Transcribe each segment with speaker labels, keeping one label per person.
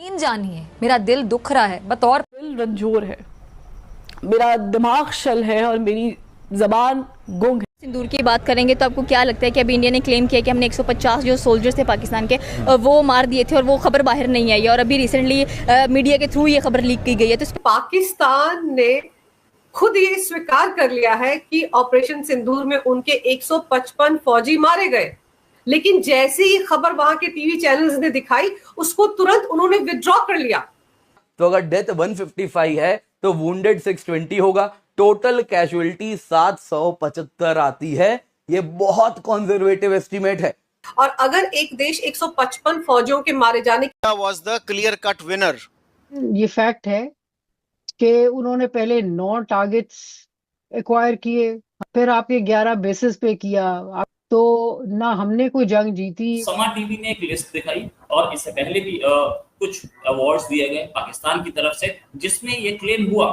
Speaker 1: इन जानिए, मेरा दिल दुख रहा है, बतौर
Speaker 2: दिल रंजोर है, मेरा दिमाग शल है और मेरी जबान गुंग है।
Speaker 3: सिंदूर की बात करेंगे तो आपको क्या लगता है कि अभी इंडिया ने क्लेम किया कि हमने 150 जो सोल्जर्स थे पाकिस्तान के वो मार दिए थे और वो खबर बाहर नहीं आई है और अभी रिसेंटली मीडिया के थ्रू ये खबर लीक की गई है। तो
Speaker 4: पाकिस्तान ने खुद ये स्वीकार कर लिया है कि ऑपरेशन सिंदूर में उनके 155 फौजी मारे गए, लेकिन जैसे ही खबर वहां के टीवी चैनल्स ने दिखाई उसको तुरंत उन्होंने विथड्रॉ कर लिया।
Speaker 5: तो अगर डेथ 155 है तो वुंडेड 620 होगा, टोटल कैजुअलिटी 775 आती है। ये बहुत कंजर्वेटिव एस्टीमेट है।
Speaker 4: और अगर एक देश 155 फौजियों के मारे जाने
Speaker 6: was the clear cut winner।
Speaker 7: ये फैक्ट है कि उन्होंने पहले 9 टारगेट्स एक्वायर किए, फिर आपके 11 बेसिस पे किया। तो ना हमने कोई जंग जीती।
Speaker 8: समा टीवी ने एक लिस्ट दिखाई और इससे पहले भी कुछ अवार्ड्स दिए गए पाकिस्तान की तरफ से, जिसमें ये क्लेम हुआ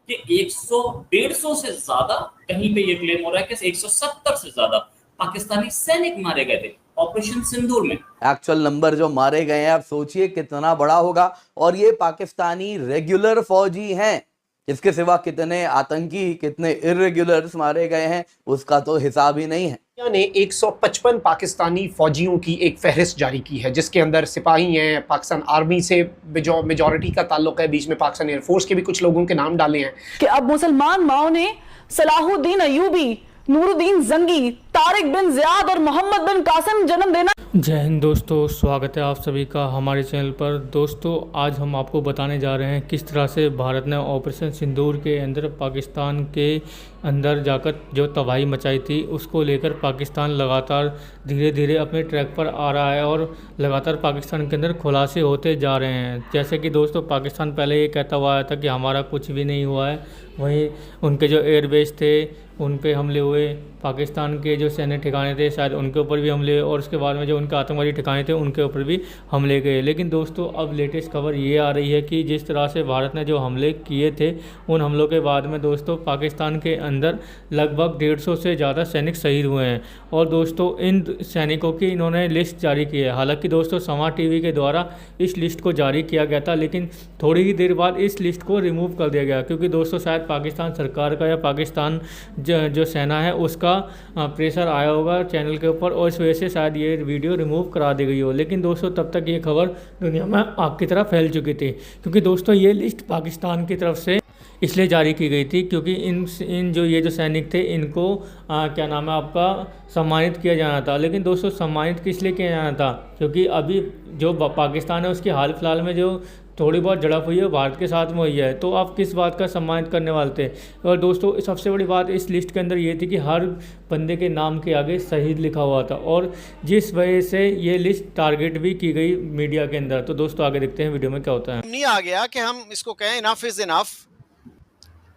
Speaker 8: कि 100-150 से ज्यादा, कहीं पे ये क्लेम हो रहा है कि 170 से ज्यादा पाकिस्तानी सैनिक मारे गए थे ऑपरेशन सिंदूर में।
Speaker 5: एक्चुअल नंबर जो मारे गए हैं आप सोचिए कितना बड़ा होगा, और ये पाकिस्तानी रेगुलर फौजी हैं। इसके सिवा कितने आतंकी, कितने इर्रेगुलर्स मारे गए हैं उसका तो हिसाब ही नहीं है।
Speaker 9: ने 155 पाकिस्तानी फौजियों की एक फहरिस्त जारी की है, जिसके अंदर सिपाही हैं, पाकिस्तान आर्मी से मेजॉरिटी का ताल्लुक है, बीच में पाकिस्तान एयरफोर्स के भी कुछ लोगों के नाम डाले हैं
Speaker 2: कि अब मुसलमान माओ ने सलाहुद्दीन अयूबी, नूरुद्दीन जंगी, तारिक बिन ज़ियाद और मोहम्मद बिन कासिम जन्म देना।
Speaker 10: जय हिंद दोस्तों, स्वागत है आप सभी का हमारे चैनल पर। दोस्तों आज हम आपको बताने जा रहे हैं किस तरह से भारत ने ऑपरेशन सिंदूर के अंदर पाकिस्तान के अंदर जाकर जो तबाही मचाई थी, उसको लेकर पाकिस्तान लगातार धीरे धीरे अपने ट्रैक पर आ रहा है और लगातार पाकिस्तान के अंदर खुलासे होते जा रहे हैं। जैसे कि दोस्तों पाकिस्तान पहले ये कहता हुआ आया था कि हमारा कुछ भी नहीं हुआ है, वहीं उनके जो एयरबेस थे उन पे हमले हुए, पाकिस्तान के जो सैन्य ठिकाने थे शायद उनके ऊपर भी हमले, और उसके बाद में जो उनके आतंकवादी ठिकाने थे उनके ऊपर भी हमले गए। लेकिन दोस्तों अब लेटेस्ट खबर ये आ रही है कि जिस तरह से भारत ने जो हमले किए थे, उन हमलों के बाद में दोस्तों पाकिस्तान के अंदर लगभग 150 से ज़्यादा सैनिक शहीद हुए हैं। और दोस्तों इन सैनिकों की इन्होंने लिस्ट जारी की है। हालांकि दोस्तों समा टीवी के द्वारा इस लिस्ट को जारी किया गया था, लेकिन थोड़ी ही देर बाद इस लिस्ट को रिमूव कर दिया गया, क्योंकि दोस्तों शायद पाकिस्तान सरकार का या पाकिस्तान जो सेना है उसका प्रेशर आया होगा चैनल के ऊपर, और इस वजह से शायद ये वीडियो रिमूव करा दी गई हो। लेकिन दोस्तों तब तक ये खबर दुनिया में आग की तरह फैल चुकी थी, क्योंकि दोस्तों ये लिस्ट पाकिस्तान की तरफ से इसलिए जारी की गई थी क्योंकि इन जो ये जो सैनिक थे इनको क्या नाम है आपका सम्मानित किया जाना था। लेकिन दोस्तों सम्मानित किस लिए किया जाना था, क्योंकि अभी जो पाकिस्तान है उसकी हाल फिलहाल में जो थोड़ी बहुत झड़प हुई है भारत के साथ में हुई है, तो आप किस बात का सम्मानित करने वाले थे। और दोस्तों सबसे बड़ी बात इस लिस्ट के अंदर ये थी कि हर बंदे के नाम के आगे शहीद लिखा हुआ था, और जिस वजह से ये लिस्ट टारगेट भी की गई मीडिया के अंदर। तो दोस्तों आगे देखते हैं वीडियो में क्या होता है।
Speaker 6: नहीं आ गया कि हम इसको कहें इनफ इज इनफ।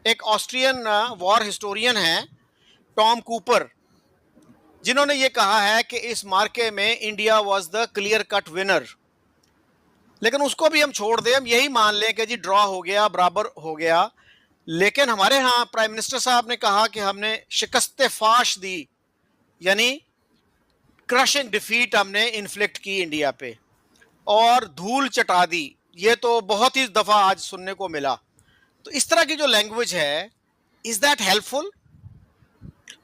Speaker 6: एक ऑस्ट्रियन वॉर हिस्टोरियन है टॉम कूपर, जिन्होंने ये कहा है कि इस मार्के में India was the clear cut winner. लेकिन उसको भी हम छोड़ दें, हम यही मान लें कि जी ड्रॉ हो गया, बराबर हो गया। लेकिन हमारे यहाँ प्राइम मिनिस्टर साहब ने कहा कि हमने शिकस्त फाश दी, यानी क्रशिंग डिफीट हमने इन्फ्लिक्ट की इंडिया पे और धूल चटा दी। ये तो बहुत ही दफ़ा आज सुनने को मिला। तो इस तरह की जो लैंग्वेज है, इज दैट हेल्पफुल?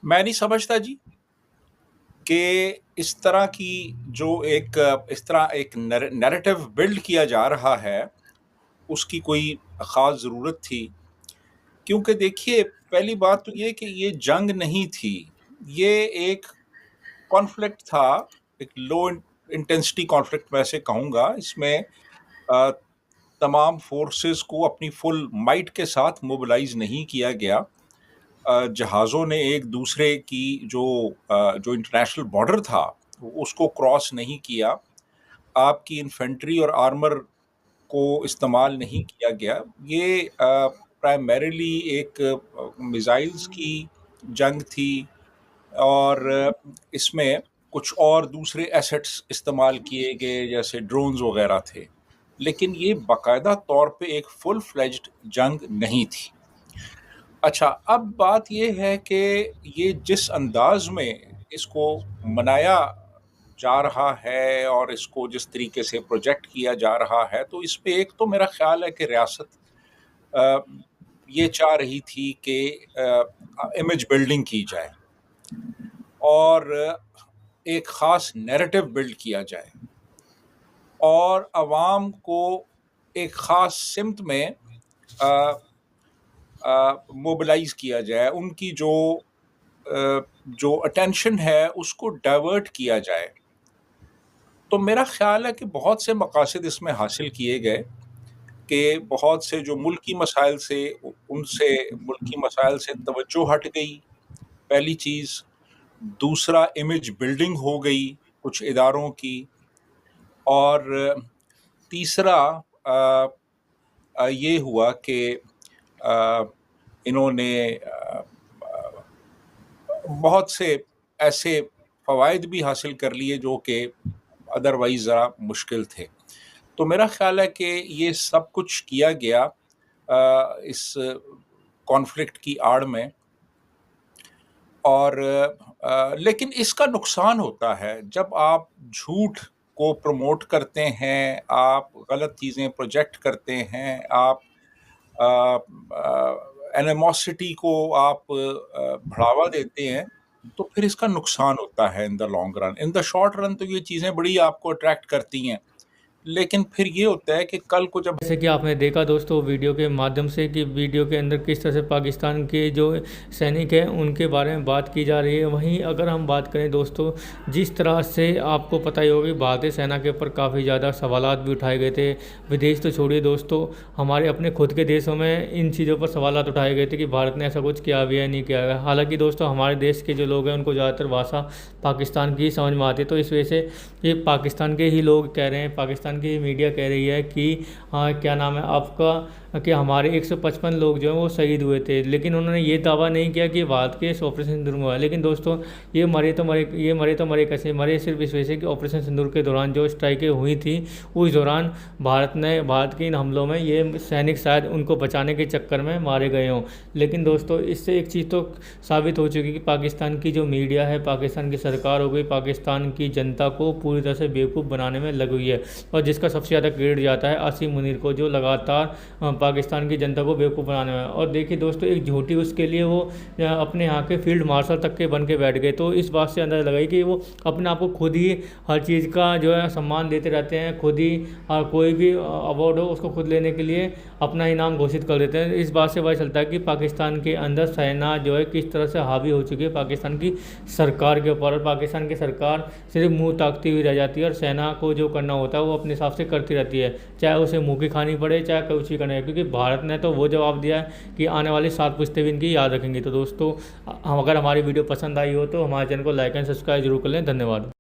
Speaker 11: मैं नहीं समझता जी कि इस तरह की जो इस तरह एक नैरेटिव बिल्ड किया जा रहा है उसकी कोई ख़ास ज़रूरत थी। क्योंकि देखिए पहली बात तो ये कि ये जंग नहीं थी, ये एक कॉन्फ्लिक्ट था, एक लो इंटेंसिटी कॉन्फ्लिक्ट मैं ऐसे कहूँगा। इसमें तमाम फोर्सेस को अपनी फुल माइट के साथ मोबिलाइज नहीं किया गया। जहाज़ों ने एक दूसरे की जो इंटरनेशनल बॉर्डर था उसको क्रॉस नहीं किया। आपकी इन्फेंट्री और आर्मर को इस्तेमाल नहीं किया गया। ये प्राइमरीली एक मिसाइल्स की जंग थी, और इसमें कुछ और दूसरे एसेट्स इस्तेमाल किए गए जैसे ड्रोन्स वगैरह थे, लेकिन ये बाकायदा तौर पे एक फुल फ्लेज्ड जंग नहीं थी। अच्छा, अब बात ये है कि ये जिस अंदाज में इसको मनाया जा रहा है और इसको जिस तरीके से प्रोजेक्ट किया जा रहा है, तो इस पे एक तो मेरा ख्याल है कि रियासत ये चाह रही थी कि इमेज बिल्डिंग की जाए और एक ख़ास नैरेटिव बिल्ड किया जाए और आवाम को एक ख़ास सिमत में मोबिलाइज़ किया जाए, उनकी जो अटेंशन है उसको डाइवर्ट किया जाए। तो मेरा ख़्याल है कि बहुत से मकासद इसमें हासिल किए गए कि बहुत से जो मुल्की मसाइल से तवज्जो हट गई, पहली चीज़। दूसरा, इमेज बिल्डिंग हो गई कुछ इदारों की, और तीसरा ये हुआ कि इन्होंने बहुत से ऐसे फ़वाइद भी हासिल कर लिए जो कि अदरवाइज़ ज़रा मुश्किल थे। तो मेरा ख़्याल है कि ये सब कुछ किया गया इस कॉन्फ्लिक्ट की आड़ में, और लेकिन इसका नुकसान होता है जब आप झूठ को प्रमोट करते हैं, आप गलत चीज़ें प्रोजेक्ट करते हैं, आप एनिमोसिटी को आप बढ़ावा देते हैं, तो फिर इसका नुकसान होता है in the long run. In the short run तो ये चीज़ें बड़ी आपको अट्रैक्ट करती हैं, लेकिन फिर ये होता है कि कल को जब,
Speaker 10: जैसे कि आपने देखा दोस्तों वीडियो के माध्यम से कि वीडियो के अंदर किस तरह से पाकिस्तान के जो सैनिक हैं उनके बारे में बात की जा रही है। वहीं अगर हम बात करें दोस्तों, जिस तरह से आपको पता ही होगा भारतीय सेना के ऊपर काफ़ी ज़्यादा सवालात भी उठाए गए थे। विदेश तो छोड़िए दोस्तों, हमारे अपने खुद के देशों में इन चीज़ों पर सवालात उठाए गए थे कि भारत ने ऐसा कुछ किया भी है नहीं किया है। हालाँकि दोस्तों हमारे देश के जो लोग हैं उनको ज़्यादातर भाषा पाकिस्तान की समझ में आती है, तो इस वजह से ये पाकिस्तान के ही लोग कह रहे हैं, पाकिस्तान की मीडिया कह रही है कि क्या नाम है आपका, कि हमारे 155 लोग जो हैं वो शहीद हुए थे, लेकिन उन्होंने ये दावा नहीं किया कि भारत के इस ऑपरेशन सिंदूर में हुआ। लेकिन दोस्तों ये मरे तो मरे कैसे मरे, सिर्फ इस वजह से कि ऑपरेशन सिंदूर के दौरान जो स्ट्राइकें हुई थी उस दौरान भारत के इन हमलों में ये सैनिक शायद उनको बचाने के चक्कर में मारे गए हों। लेकिन दोस्तों इससे एक चीज़ तो साबित हो चुकी कि पाकिस्तान की जो मीडिया है, पाकिस्तान की सरकार हो गई, पाकिस्तान की जनता को पूरी तरह से बेवकूफ़ बनाने में लगी हुई है, और जिसका सबसे ज़्यादा क्रेडिट जाता है आसिम मुनीर को, जो लगातार पाकिस्तान की जनता को बेवकूफ़ बनाने में। और देखिए दोस्तों, एक झूठी उसके लिए वो अपने यहाँ के फील्ड मार्शल तक के बन के बैठ गए। तो इस बात से अंदाज़ा लगाई कि वो अपने आप को खुद ही हर चीज़ का जो है सम्मान देते रहते हैं, खुद ही कोई भी अवार्ड हो उसको खुद लेने के लिए अपना इनाम घोषित कर देते हैं। इस बात से पता चलता है कि पाकिस्तान के अंदर सेना जो है किस तरह से हावी हो चुकी है पाकिस्तान की सरकार के ऊपर, और पाकिस्तान की सरकार सिर्फ मुँह ताकती हुई रह जाती है और सेना को जो करना होता है वो अपने हिसाब से करती रहती है, चाहे उसे मुँह की खानी पड़े चाहे कुछ ही करना है, क्योंकि भारत ने तो वो जवाब दिया है कि आने वाली 7 पुश्तें भी इनकी याद रखेंगी। तो दोस्तों अगर हमारी वीडियो पसंद आई हो तो हमारे चैनल को लाइक एंड सब्सक्राइब जरूर कर लें। धन्यवाद।